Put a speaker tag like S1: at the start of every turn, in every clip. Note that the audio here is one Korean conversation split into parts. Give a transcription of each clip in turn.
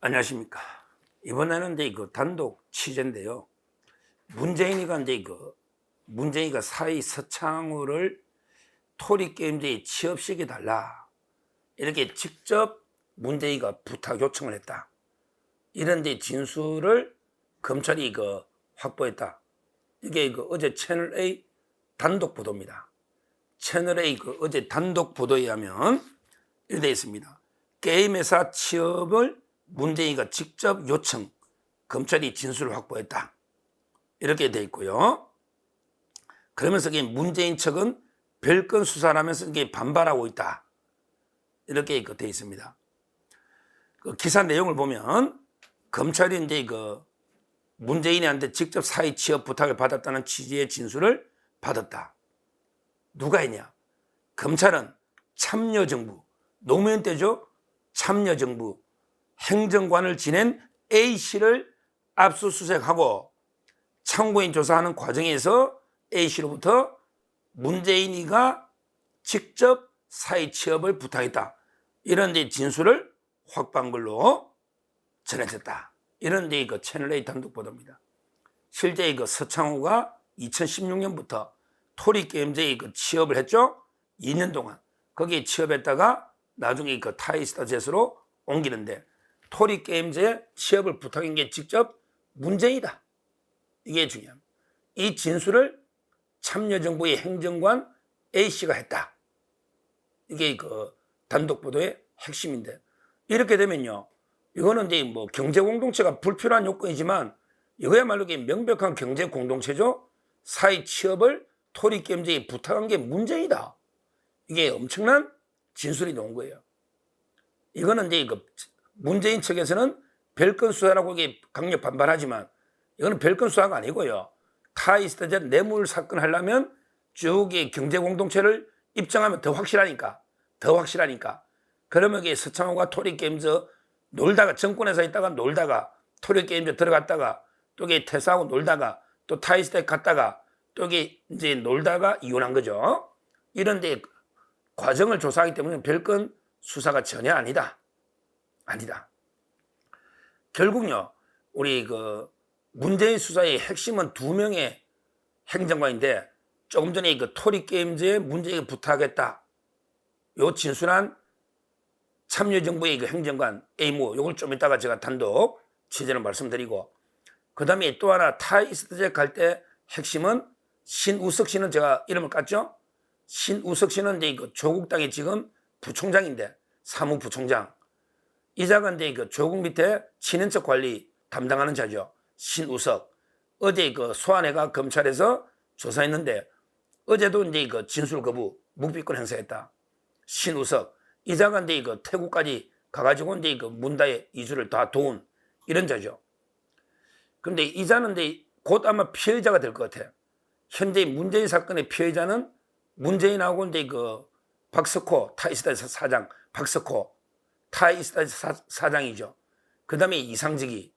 S1: 안녕하십니까. 이번에는 이제 그 단독 취재인데요. 문재인이가 사위 서창호를 토리게임즈에 취업시켜달라. 이렇게 직접 문재인이가 부탁 요청을 했다. 이런 데 진술을 검찰이 확보했다. 이게 어제 채널A 단독 보도입니다. 채널A 어제 단독 보도에 의하면 이렇게 되어 있습니다. 게임회사 취업을 문재인이가 직접 요청, 검찰이 진술을 확보했다. 이렇게 되어 있고요. 그러면서 문재인 측은 별건 수사를 하면서 이게 반발하고 있다. 이렇게 되어 있습니다. 그 기사 내용을 보면 검찰이 이제 문재인한테 직접 사회 취업 부탁을 받았다는 취지의 진술을 받았다. 누가 했냐? 검찰은 참여정부, 노무현 때죠. 참여정부 행정관을 지낸 A씨를 압수수색하고 참고인 조사하는 과정에서 A씨로부터 문재인이가 직접 사회 취업을 부탁했다. 이런 데 진술을 확보한 걸로 전해졌다. 이런 데 채널A 단독 보도입니다. 실제 서창호가 2016년부터 토리게임즈에 취업을 했죠. 2년 동안 거기에 취업했다가 나중에 타이스타 제스로 옮기는데 토리게임즈에 취업을 부탁한 게 직접 문재인이다. 이게 중요합니다. 이 진술을 참여정부의 행정관 A씨가 했다. 이게 단독 보도의 핵심인데, 이렇게 되면요, 이거는 이제 경제 공동체가 불필요한 요건이지만 이거야말로 명백한 경제 공동체죠. 사회 취업을 토리게임즈에 부탁한 게 문재인이다. 이게 엄청난 진술이 나온 거예요. 이거는 이제 문재인 측에서는 별건 수사라고 강력 반발하지만 이거는 별건 수사가 아니고요. 타이스타제 뇌물 사건 하려면 쭉 경제 공동체를 입증하면 더 확실하니까. 그러면 서창호가 토리게임즈 놀다가 정권에서 있다가 놀다가 토리게임즈 들어갔다가 또 퇴사하고 놀다가 또 타이스타에 갔다가 또 이제 놀다가 이혼한 거죠. 이런데 과정을 조사하기 때문에 별건 수사가 전혀 아니다. 결국요, 우리 문재인 수사의 핵심은 2명의 행정관인데, 조금 전에 토리게임즈에 문재인이 부탁했다. 요 진술한 참여정부의 행정관 A모, 요걸 좀 이따가 제가 단독 취재를 말씀드리고, 그 다음에 또 하나 타이스트제 갈 때 핵심은 신우석 씨는 제가 이름을 깠죠? 신우석 씨는 이제 조국 땅의 지금 부총장인데, 사무부총장. 이 자가 이제 조국 밑에 친인척 관리 담당하는 자죠. 신우석. 어제 소환회가 검찰에서 조사했는데, 어제도 이제 진술 거부, 묵비권 행사했다. 신우석. 이 자가 이제 태국까지 가가지고 이제 문다의 이주를 다 도운 이런 자죠. 그런데 이 자는 이제 곧 아마 피해자가 될 것 같아요. 현재 문재인 사건의 피해자는 문재인하고 이제 박석호 타이스타 사장, 박석호 타이스타 사장이죠. 그 다음에 이상직이,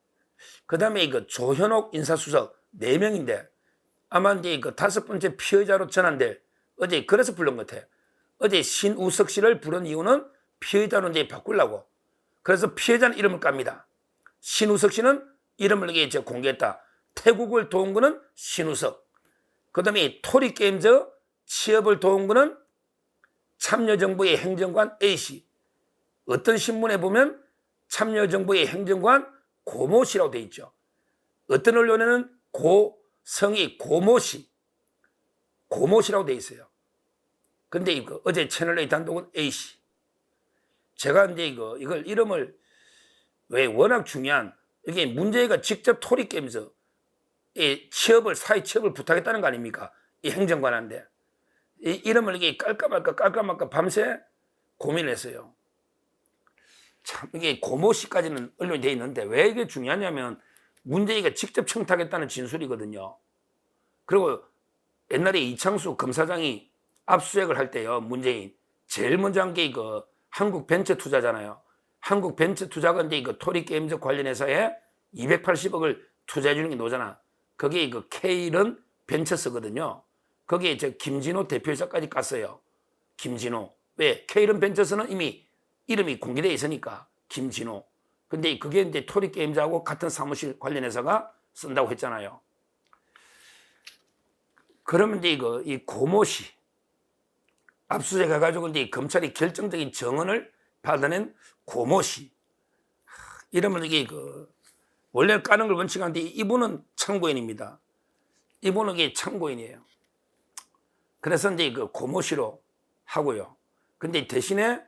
S1: 그 다음에 조현옥 인사수석 4명인데 아마 이제 5번째 피해자로 전환될, 어제 그래서 부른 것 같아요. 어제 신우석 씨를 부른 이유는 피해자로 이제 바꾸려고. 그래서 피해자는 이름을 깝니다. 신우석 씨는 이름을 이제 공개했다. 태국을 도운 거는 신우석. 그 다음에 토리게임즈 취업을 도운 거는 참여정부의 행정관 A씨. 어떤 신문에 보면 참여정부의 행정관 고모씨라고 돼 있죠. 어떤 언론에는 성이 고모씨, 고모씨라고 돼 있어요. 근데 어제 채널A 단독은 A씨. 제가 이제 이걸 이름을 왜 워낙 중요한, 이게 문재인가 직접 토리게임즈 사회 취업을 부탁했다는 거 아닙니까? 이 행정관한테. 이 이름을 이게 깔까 말까 밤새 고민했어요. 참, 이게 고모씨까지는 언론이 돼 있는데 왜 이게 중요하냐면 문재인가 직접 청탁했다는 진술이거든요. 그리고 옛날에 이창수 검사장이 압수수색을 할 때요, 문재인 제일 먼저 한 게 한국벤처투자잖아요. 한국벤처투자가 이제 토리게임즈 관련 회사에 280억을 투자해 주는 게 노잖아. 거기에 K런 벤처스거든요. 거기에 김진호 대표이사까지 깠어요. 김진호. 왜? K런 벤처스는 이미 이름이 공개되어 있으니까 김진호. 근데 그게 이제 토리게임즈하고 같은 사무실 관련해서가 쓴다고 했잖아요. 그러면 이제 이 고모씨 압수수색 해가지고 이제 검찰이 결정적인 정언을 받아낸 고모씨. 이러면 이게 원래 까는 걸 원칙하는데 이분은 참고인입니다. 이분은 이게 참고인이에요. 그래서 이제 고모씨로 하고요. 근데 대신에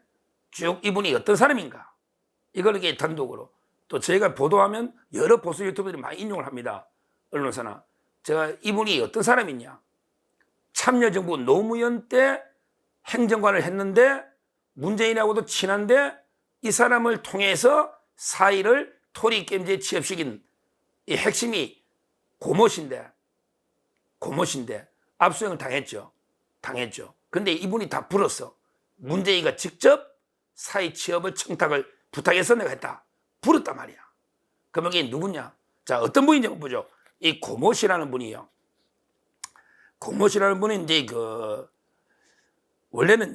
S1: 쭉 이분이 어떤 사람인가? 이걸 이게 단독으로. 또 저희가 보도하면 여러 보수 유튜버들이 많이 인용을 합니다. 언론사나. 제가 이분이 어떤 사람이냐? 참여정부 노무현 때 행정관을 했는데 문재인하고도 친한데 이 사람을 통해서 사의를 토리게임즈에 취업시킨 이 핵심이 고모신데 압수수색을 당했죠. 근데 이분이 다 불었어. 문재인이가 직접 사의 취업을 청탁을 부탁해서 내가 했다. 불었단 말이야. 그러면 이게 누구냐? 자, 어떤 분인지 한번 보죠. 이 고모씨라는 분이요. 고모씨라는 분은 이제 원래는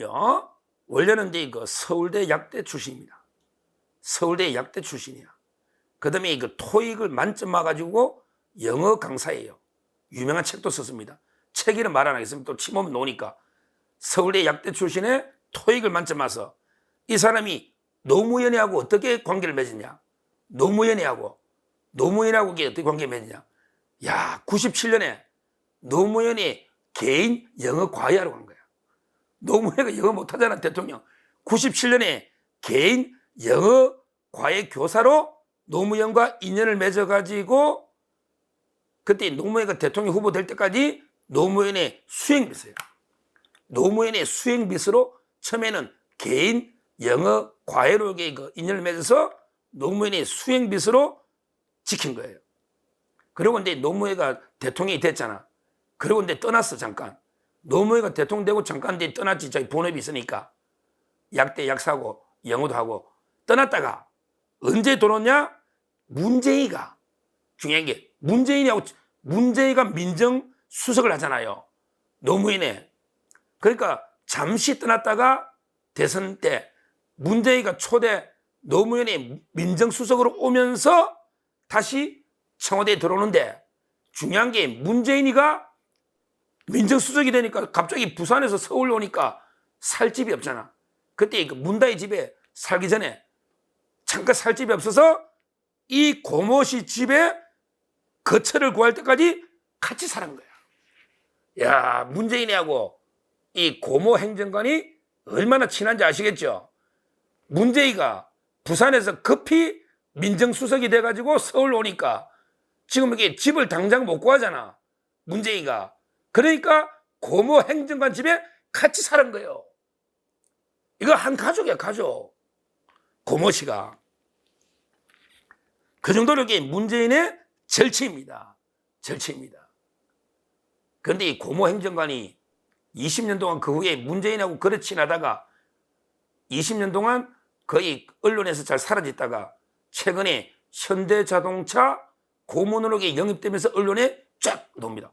S1: 이제 서울대 약대 출신입니다. 서울대 약대 출신이야. 그 다음에 토익을 만점 맞아가지고 영어 강사예요. 유명한 책도 썼습니다. 책 이름 말 안 하겠습니다. 또 침오면 놓으니까. 서울대 약대 출신에 토익을 만점 맞아서 이 사람이 노무현이하고 어떻게 관계를 맺었냐? 노무현이하고 어떻게 관계를 맺었냐? 야, 97년에 노무현이 개인 영어 과외하러 간 거야. 노무현이가 영어 못하잖아, 대통령. 97년에 개인 영어 과외 교사로 노무현과 인연을 맺어가지고 그때 노무현이가 대통령 후보 될 때까지 노무현의 수행비서예요. 노무현의 수행비서로 처음에는 개인 영어 과외로 인연을 맺어서 노무현의 수행비서로 지킨 거예요. 그리고 이제 노무현이가 대통령이 됐잖아. 그리고 이제 떠났어, 잠깐. 노무현이가 대통령 되고 잠깐 이제 떠났지. 자기 본업이 있으니까. 약대 약사고 영어도 하고 떠났다가 언제 돌아오냐? 문재인이가 중요한 게 문재인이가 민정수석을 하잖아요. 노무현에. 그러니까 잠시 떠났다가 대선 때 문재인이가 초대 노무현이 민정수석으로 오면서 다시 청와대에 들어오는데 중요한 게 문재인이가 민정수석이 되니까 갑자기 부산에서 서울 오니까 살 집이 없잖아. 그때 문다희 집에 살기 전에 잠깐 살 집이 없어서 이 고모씨 집에 거처를 구할 때까지 같이 살은 거야. 야, 문재인이하고 이 고모 행정관이 얼마나 친한지 아시겠죠? 문재인이가 부산에서 급히 민정수석이 돼가지고 서울 오니까 지금 이게 집을 당장 못 구하잖아. 문재인이가. 그러니까 고모 행정관 집에 같이 살은 거예요. 이거 한 가족이야, 가족. 고모씨가. 그 정도로 이게 문재인의 절친입니다. 그런데 이 고모 행정관이 20년 동안 그 후에 문재인하고 그래 친하다가 20년 동안 거의 언론에서 잘 사라졌다가 최근에 현대자동차 고문으로 영입되면서 언론에 쫙 나옵니다.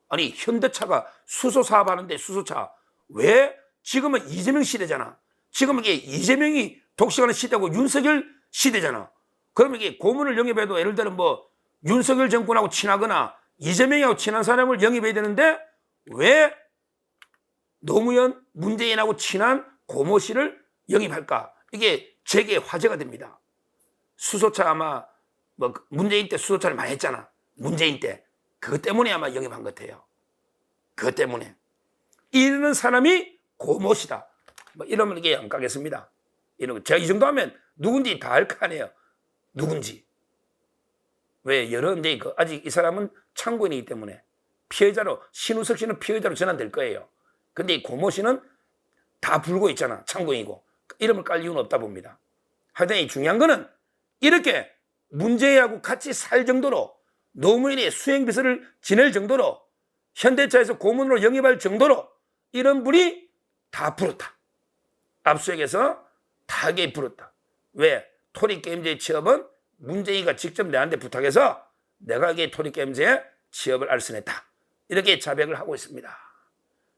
S1: 아니, 현대차가 수소 사업하는데 수소차 왜? 지금은 이재명 시대잖아. 지금 이게 이재명이 독식하는 시대고 윤석열 시대잖아. 그러면 이게 고문을 영입해도 예를 들어 윤석열 정권하고 친하거나 이재명하고 친한 사람을 영입해야 되는데 왜 노무현, 문재인하고 친한 고모씨를 영입할까? 이게 제게 화제가 됩니다. 수소차 아마 문재인 때 수소차를 많이 했잖아. 문재인 때. 그것 때문에 아마 영입한 것 같아요. 그것 때문에. 이러는 사람이 고모씨다. 이러면 이게 안 가겠습니다. 제가 이 정도 하면 누군지 다 알 거 아니에요. 누군지. 왜? 이제 아직 이 사람은 참고인이기 때문에 피해자로, 신우석 씨는 피해자로 전환될 거예요. 근데 이 고모씨는 다 불고 있잖아. 참고인이고. 이름을 깔 이유는 없다 봅니다. 하여튼 이 중요한 거는 이렇게 문재인하고 같이 살 정도로 노무현이 수행비서를 지낼 정도로 현대차에서 고문으로 영입할 정도로 이런 분이 다 불었다. 압수수색에서 다 불었다. 왜? 토리게임즈의 취업은 문재인이가 직접 내한테 부탁해서 내가 이게 토리게임즈에 취업을 알선했다. 이렇게 자백을 하고 있습니다.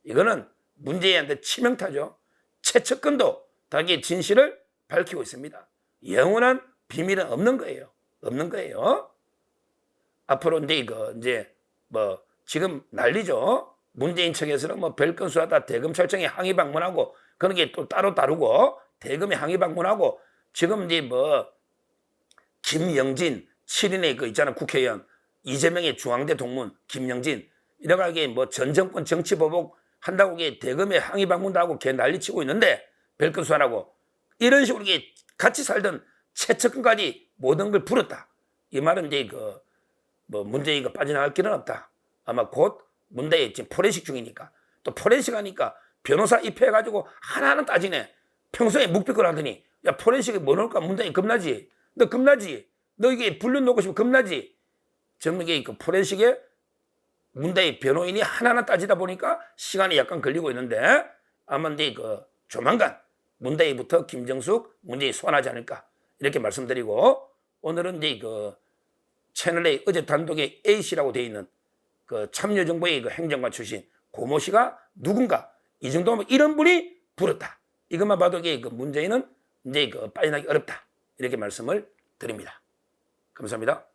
S1: 이거는 문재인한테 치명타죠. 최측근도 자기의 진실을 밝히고 있습니다. 영원한 비밀은 없는 거예요. 없는 거예요. 앞으로 이제 뭐 지금 난리죠. 문재인 측에서는 뭐 별건 수사다 대검찰청에 항의 방문하고 그런 게 또 따로 다르고 대검에 항의 방문하고 지금 이제 뭐 김영진 7인의 그 있잖아 국회의원 이재명의 중앙대 동문 김영진 이래가지고 뭐 전 정권 정치 보복 한다고 이게 대검에 항의 방문도 하고 걔 난리치고 있는데 별건 수사라고 이런 식으로 이게 같이 살던 최측근까지 모든 걸 불었다. 이 말은 이제 그 뭐 문재인이가 빠져나갈 길은 없다. 아마 곧 문재인 지금 포렌식 중이니까 또 포렌식 하니까 변호사 입회해가지고 하나하나 따지네. 평소에 묵비권 하더니 야 포렌식이 뭐 넣을까 문재인 겁나지. 너 겁나지. 너 이게 불륜 놓고 싶으면 겁나지. 정말 이게 그 포렌식에 문재인 변호인이 하나하나 따지다 보니까 시간이 약간 걸리고 있는데 아마 이제 그 조만간 문재인부터 김정숙, 문재인 소환하지 않을까 이렇게 말씀드리고 오늘은 이제 그 채널A 어제 단독에 A씨라고 되어 있는 그 참여정부의 그 행정관 출신 고모 씨가 누군가 이 정도면 이런 분이 불었다. 이것만 봐도 그 문재인은 이제 그 빠져나기 어렵다. 이렇게 말씀을 드립니다. 감사합니다.